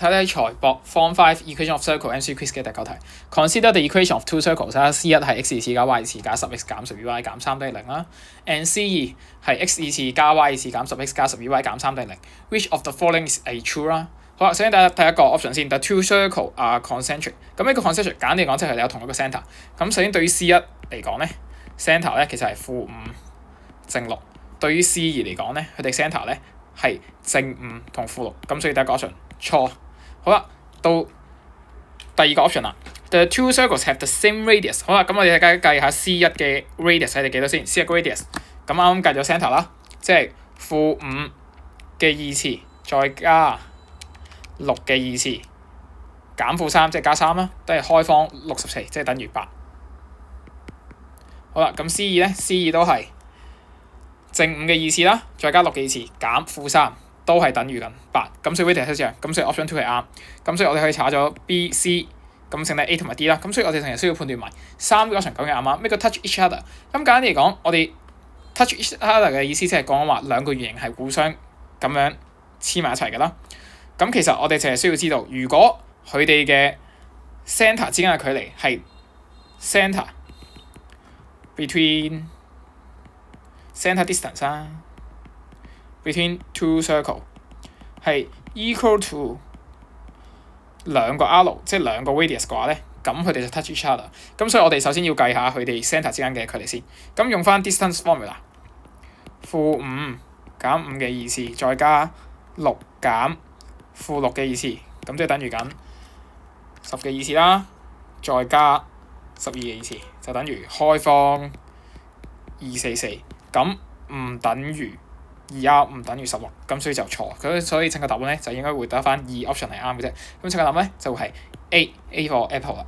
睇睇財博 Form 5 Equation of Circle MC Quiz 嘅第9題。Consider the equation of two circles 啦，C1 係 x 二次加 y 二次加 10x 減 12y 減3等於0啦，and C2 係 x 二次加 y 二次減10x 加12y 減3等於0。Which of the following is a true 啦？好啦，首先第一個 option 先，the two circles are concentric。咁呢個 concentric 簡單嚟講即係佢哋有同一個 centre。咁首先對於 C1 嚟講咧 ，centre 咧其實係負5正6。對於 C2 嚟講咧，佢哋 centre 咧係正5同負6。咁所以第一個 option 錯。好啦，到第二個 option 啦。The two circles have the same radius。好啦，咁我哋計下 C1 嘅 radius 係幾多先 ？C1 嘅 radius， 咁啱計咗 centre 啦，即係負5嘅2次，再加6嘅2次，減負3，即係加3啦，都係開方64，即係等於8。好啦，咁 C2 咧 ，C2 都係正5嘅2次啦，再加6嘅2次，減負3。都係等於緊8，咁所以 radius 一樣，咁所以 option 2係啱，咁所以我哋可以查咗 B、C， 咁剩低 A 同埋 D 啦，咁所以我哋成日需要判斷埋3個 option 究竟啱唔啱。咩叫 touch each other？ 咁簡單嚟講，我哋 touch each other 嘅意思即係講話兩個圓形係互相咁樣黐埋一齊嘅啦。咁其實我哋淨係需要知道，如果佢哋嘅 centre 之間嘅距離係 centre between centre distance 啦。between two circle 係 equal to 兩個 R， 即係兩個 radius 嘅話咧，咁佢哋就 touch each other。咁所以我哋首先要計下佢哋 centre 之間嘅距離先。咁用翻 distance formula， 負5減5嘅2次，再加6減負6嘅2次，咁即係等於緊10嘅2次啦，再加12嘅2次，就等於開方244，咁唔等於2R 唔等於16，咁所以就錯。所以正確答案咧就應該會得翻2 option 係啱嘅啫。咁正確答案咧就係 A for apple 啦。